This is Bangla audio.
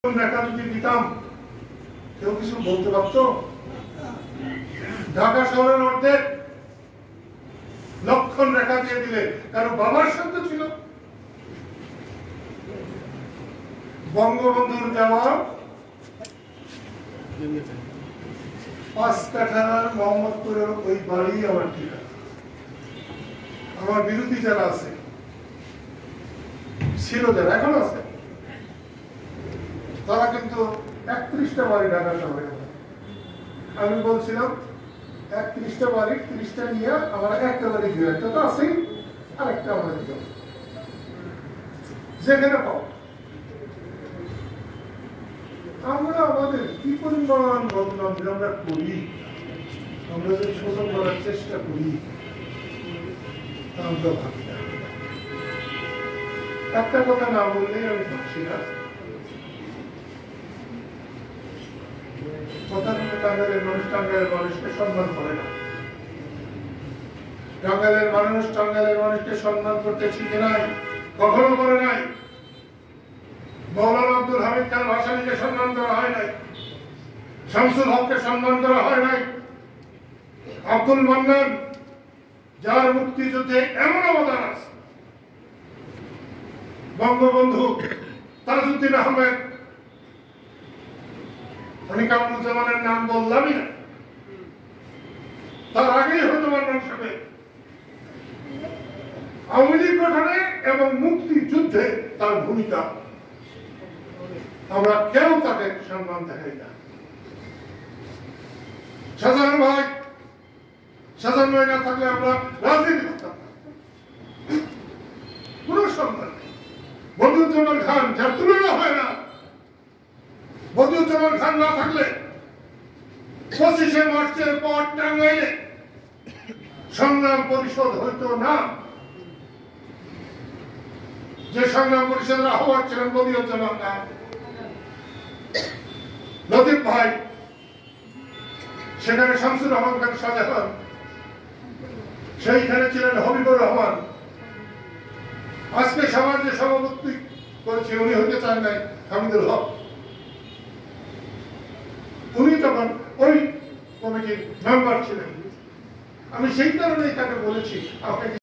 রেখা যদি দিতাম কেউ কিছু বলতে পারত? ঢাকা শহরের অর্ধেক লক্ষণ রেখা দিয়ে দিলে কারো বাবার সঙ্গে ছিল। বঙ্গবন্ধুর দেওয়া 5 কাঠার মোহাম্মদপুরের ওই বাড়ি আমার ঠিকানা। আমার বিরোধী যারা আছে ছিল, যারা এখন আছে, তারা কিন্তু 31টা বাড়ি ঢাকা শহরে। আমি বলছিলাম 31টা বাড়ি 30টা নিয়ে আমার একটা বাড়ি দিয়ে একটা তো আছেই, আরেকটা আমরা দিতে যেখানে পাও। আমরা আমাদের কি পরিমাণ বদনাম আমরা করি, আমরা যে শোষণ করার চেষ্টা করি তা আমরা ভাবি না। একটা কথা না বললেই আমি ভাবছি না। টাঙ্গাইলের মানুষ টাঙ্গাইলের মানুষকে সম্মান করে না। টাঙ্গাইলের মানুষ টাঙ্গাইলের মানুষকে সম্মান করতে শিখে নাই, কখনো করে নাই। মৌলানা আব্দুল হামিদ খান ভাসানীকে সম্মান করা হয় নাই, শামসুল হককে সম্মান করা হয় নাই। আব্দুল মান্নান, যার মুক্তিযুদ্ধে এমন অবদান আছে, বঙ্গবন্ধু তাজউদ্দিন আহমেদ, আমি কামরুজ্জামানের নাম বললামই না, তার আগেই হয়তো মান্নান সাহেব আওয়ামী লীগ গঠনে এবং মুক্তিযুদ্ধে তার ভূমিকা, আমরা কেউ তাকে সম্মান দেখাই না। শাহজাহান ভাই, শাহজাহান ভাই না থাকলে আমরা রাজনীতি করতাম না, কোন সম্মান নেই। বদিউজ্জামান খান, যার তুলনা হয় না, বদিউজ্জামান খান না থাকলে 25শে মার্চের পর টাঙ্গাইলে সংগ্রাম পরিষদ হইতো না। যে সংগ্রাম পরিষদের আহ্বায়ক ছিলেন বদিউজ্জামান খান, লতিফ ভাই, সেখানে শামসুর রহমান খান শাহজাহান, সেইখানে ছিলেন হবিবুর রহমান। আজকে সমাজ যে সভাপতি করেছে উনি হইতে চান নাই হামিদুল হক, উনি তখন ওই কমিটির মেম্বার ছিলেন। আমি সেই কারণেই তাকে বলেছি আপনাকে